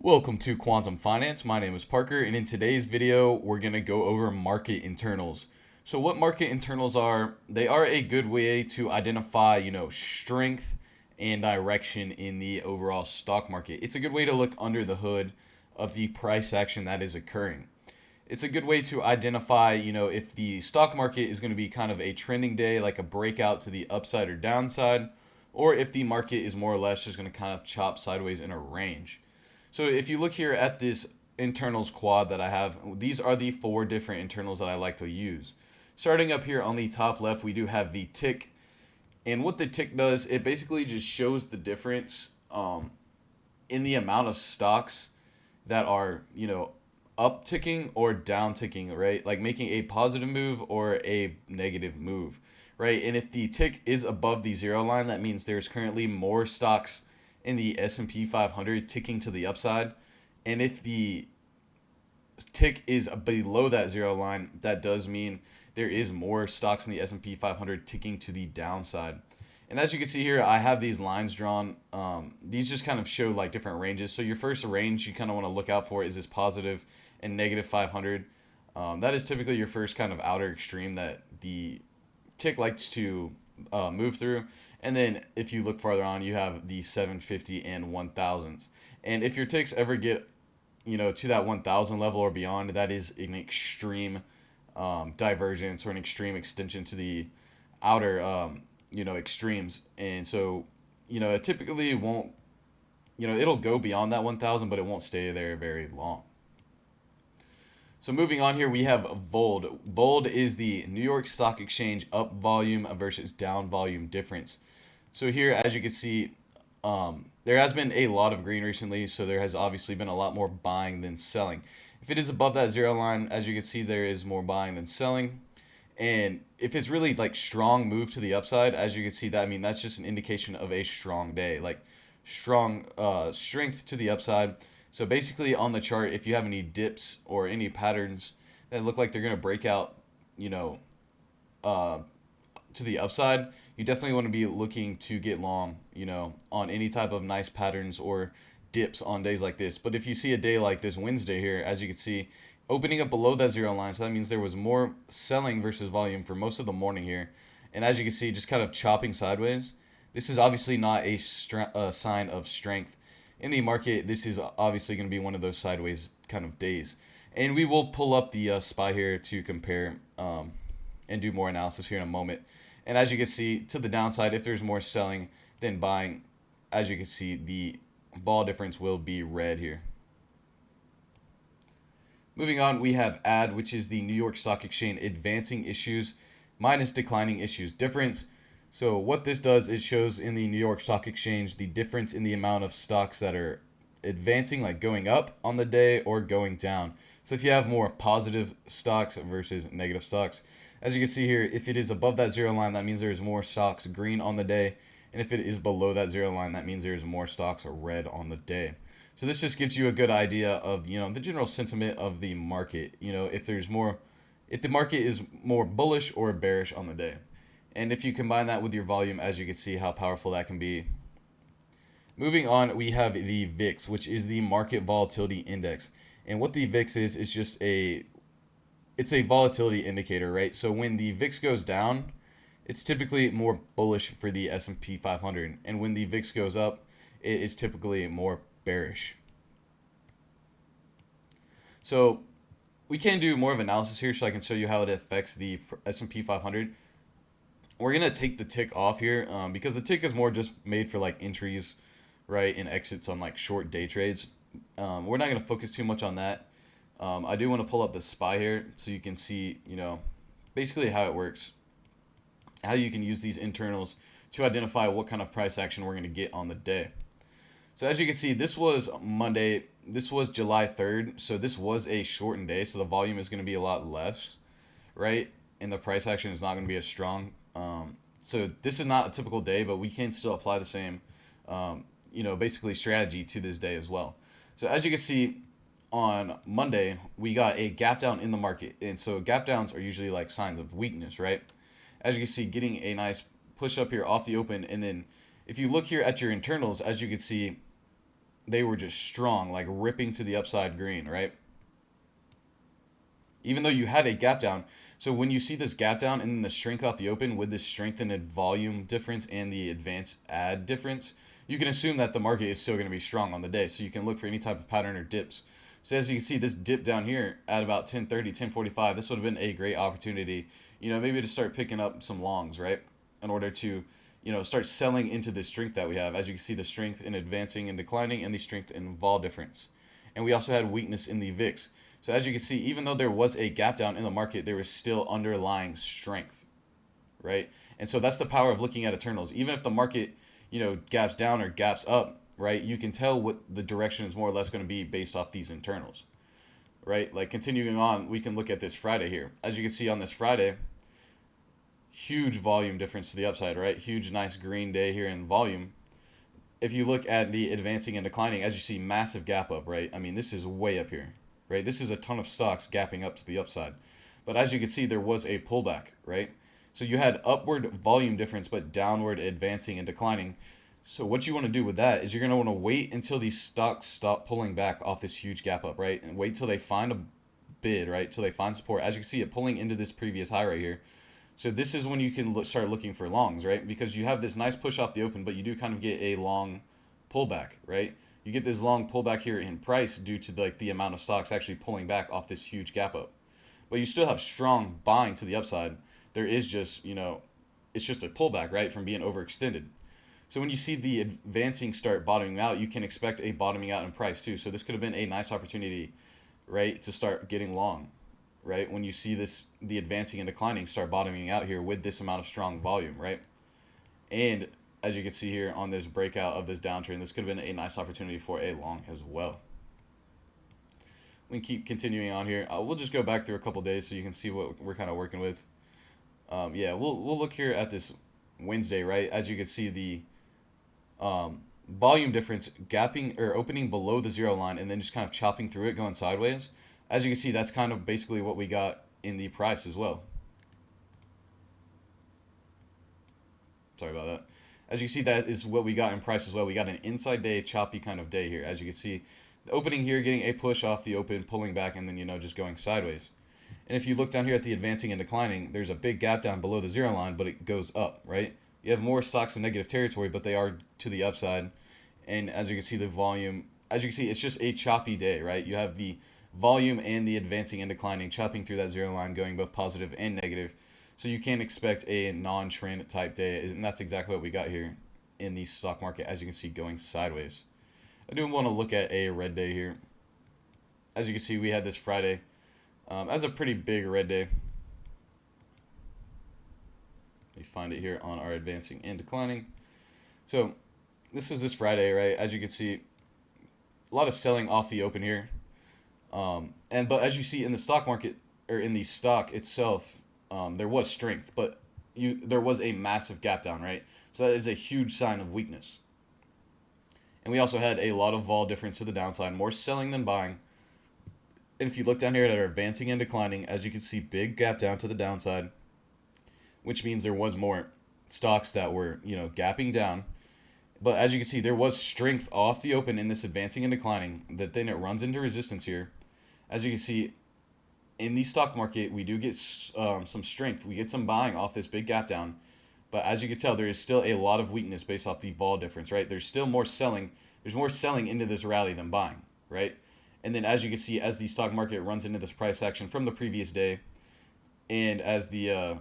Welcome to Quantum Finance. My name is Parker, and in today's video, we're going to go over market internals. So, what market internals are, they are a good way to identify, strength and direction in the overall stock market. It's a good way to look under the hood of the price action that is occurring. It's a good way to identify, if the stock market is going to be kind of a trending day, like a breakout to the upside or downside, or if the market is more or less just going to kind of chop sideways in a range. So if you look here at this internals quad that I have, these are the four different internals that I like to use. Starting up here on the top left, we do have the tick. And what the tick does, it basically just shows the difference in the amount of stocks that are, up ticking or down ticking, right? Like making a positive move or a negative move, right? And if the tick is above the zero line, that means there's currently more stocks in the S&P 500 ticking to the upside. And if the tick is below that zero line, that does mean there is more stocks in the S&P 500 ticking to the downside. And as you can see here, I have these lines drawn. These just kind of show like different ranges. So your first range you kind of want to look out for is this positive and negative 500. That is typically your first kind of outer extreme that the tick likes to move through. And then if you look farther on, you have the 750 and 1000s. And if your ticks ever get, to that 1000 level or beyond, that is an extreme divergence or an extreme extension to the outer, extremes. And so, it typically won't, it'll go beyond that 1000, but it won't stay there very long. So moving on here, we have VOLD. VOLD is the New York Stock Exchange up volume versus down volume difference. So here, as you can see, there has been a lot of green recently, so there has obviously been a lot more buying than selling. If it is above that zero line, as you can see, there is more buying than selling. And if it's really like strong move to the upside, as you can see, that I mean that's just an indication of a strong day, like strong strength to the upside. So basically on the chart, if you have any dips or any patterns that look like they're gonna break out, you know, uh, to the upside, you definitely want to be looking to get long, on any type of nice patterns or dips on days like this. But if you see a day like this Wednesday here, as you can see, opening up below that zero line, so that means there was more selling versus volume for most of the morning here. And as you can see, just kind of chopping sideways. This is obviously not a sign of strength in the market. This is obviously going to be one of those sideways kind of days. And we will pull up the SPY here to compare and do more analysis here in a moment. And as you can see, to the downside, if there's more selling than buying, as you can see, the vol difference will be red here. Moving on, we have ADD, which is the New York Stock Exchange advancing issues minus declining issues difference. So what this does, it shows in the New York Stock Exchange the difference in the amount of stocks that are advancing, like going up on the day or going down. So if you have more positive stocks versus negative stocks, as you can see here, if it is above that zero line, that means there's more stocks green on the day. And if it is below that zero line, that means there's more stocks red on the day. So this just gives you a good idea of, the general sentiment of the market, if the market is more bullish or bearish on the day. And if you combine that with your volume, as you can see how powerful that can be. Moving on, we have the VIX, which is the Market Volatility Index. And what the VIX is just it's a volatility indicator, right? So when the VIX goes down, it's typically more bullish for the S&P 500. And when the VIX goes up, it is typically more bearish. So we can do more of analysis here so I can show you how it affects the S&P 500. We're going to take the tick off here because the tick is more just made for like entries, right, and exits on like short day trades. We're not going to focus too much on that. I do want to pull up the SPY here so you can see, basically how it works, how you can use these internals to identify what kind of price action we're going to get on the day. So as you can see, this was Monday. This was July 3rd. So this was a shortened day. So the volume is going to be a lot less, right? And the price action is not going to be as strong. So this is not a typical day, but we can still apply the same, basically strategy to this day as well. So as you can see, on Monday, we got a gap down in the market. And so gap downs are usually like signs of weakness, right? As you can see, getting a nice push up here off the open. And then if you look here at your internals, as you can see, they were just strong, like ripping to the upside green, right? Even though you had a gap down. So when you see this gap down and then the strength off the open with this strengthened volume difference and the advanced add difference, you can assume that the market is still going to be strong on the day. So you can look for any type of pattern or dips. So as you can see, this dip down here at about 10:30, 10:45, this would have been a great opportunity, maybe to start picking up some longs, right? In order to, start selling into the strength that we have. As you can see, the strength in advancing and declining and the strength in vol difference. And we also had weakness in the VIX. So as you can see, even though there was a gap down in the market, there was still underlying strength, right? And so that's the power of looking at internals. Even if the market, gaps down or gaps up, right? You can tell what the direction is more or less going to be based off these internals, right? Like continuing on, we can look at this Friday here. As you can see on this Friday, huge volume difference to the upside, right? Huge, nice green day here in volume. If you look at the advancing and declining, as you see, massive gap up, right? I mean, this is way up here, right? This is a ton of stocks gapping up to the upside. But as you can see, there was a pullback, right? So you had upward volume difference, but downward advancing and declining. So what you want to do with that is you're going to want to wait until these stocks stop pulling back off this huge gap up, right? And wait till they find a bid, right? Till they find support. As you can see, it pulling into this previous high right here. So this is when you can start looking for longs, right? Because you have this nice push off the open, but you do kind of get a long pullback, right? You get this long pullback here in price due to like the amount of stocks actually pulling back off this huge gap up. But you still have strong buying to the upside. There is just, it's just a pullback, right, from being overextended. So when you see the advancing start bottoming out, you can expect a bottoming out in price too. So this could have been a nice opportunity, right, to start getting long, right? When you see this, the advancing and declining start bottoming out here with this amount of strong volume, right? And as you can see here on this breakout of this downtrend, this could have been a nice opportunity for a long as well. We can keep continuing on here. We'll just go back through a couple days so you can see what we're kind of working with. Yeah, we'll look here at this Wednesday, right? As you can see, the volume difference gapping or opening below the zero line and then just kind of chopping through it, going sideways. As you can see, that's kind of basically what we got in the price as well. Sorry about that. As you see, that is what we got in price as well. We got an inside day, choppy kind of day here. As you can see, the opening here, getting a push off the open, pulling back, and then, just going sideways. And if you look down here at the advancing and declining, there's a big gap down below the zero line, but it goes up, right? You have more stocks in negative territory, but they are to the upside. And as you can see, the volume, as you can see, it's just a choppy day, right? You have the volume and the advancing and declining, chopping through that zero line, going both positive and negative. So you can't expect a non-trend type day, and that's exactly what we got here in the stock market, as you can see, going sideways. I do want to look at a red day here. As you can see, we had this Friday as a pretty big red day. You find it here on our advancing and declining. So this is this Friday, right? As you can see, a lot of selling off the open here. But as you see in the stock market, or in the stock itself, there was strength, but there was a massive gap down, right? So that is a huge sign of weakness. And we also had a lot of vol difference to the downside, more selling than buying. And if you look down here at our advancing and declining, as you can see, big gap down to the downside, which means there was more stocks that were, gapping down. But as you can see, there was strength off the open in this advancing and declining, that then it runs into resistance here. As you can see, in the stock market, we do get some strength. We get some buying off this big gap down. But as you can tell, there is still a lot of weakness based off the vol difference, right? There's still more selling. There's more selling into this rally than buying, right? And then as you can see, as the stock market runs into this price action from the previous day, and as the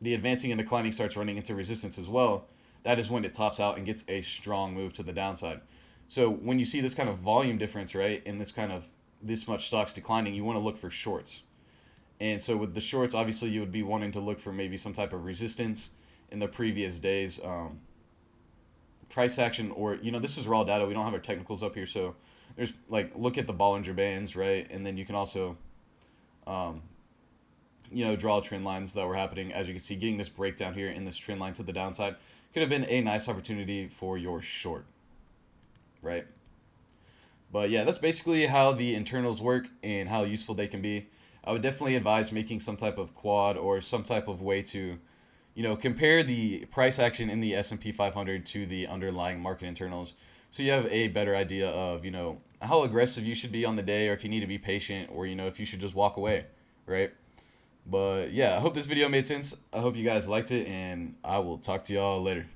advancing and declining starts running into resistance as well, that is when it tops out and gets a strong move to the downside. So when you see this kind of volume difference, right, and this much stocks declining, you want to look for shorts. And so with the shorts, obviously you would be wanting to look for maybe some type of resistance in the previous day's price action, or, this is raw data. We don't have our technicals up here. So there's look at the Bollinger Bands, right? And then you can also, draw trend lines that were happening. As you can see, getting this breakdown here in this trend line to the downside could have been a nice opportunity for your short, right? But yeah, that's basically how the internals work and how useful they can be. I would definitely advise making some type of quad or some type of way to, compare the price action in the S&P 500 to the underlying market internals. So you have a better idea of, how aggressive you should be on the day, or if you need to be patient, or, if you should just walk away, right? But yeah, I hope this video made sense. I hope you guys liked it, and I will talk to y'all later.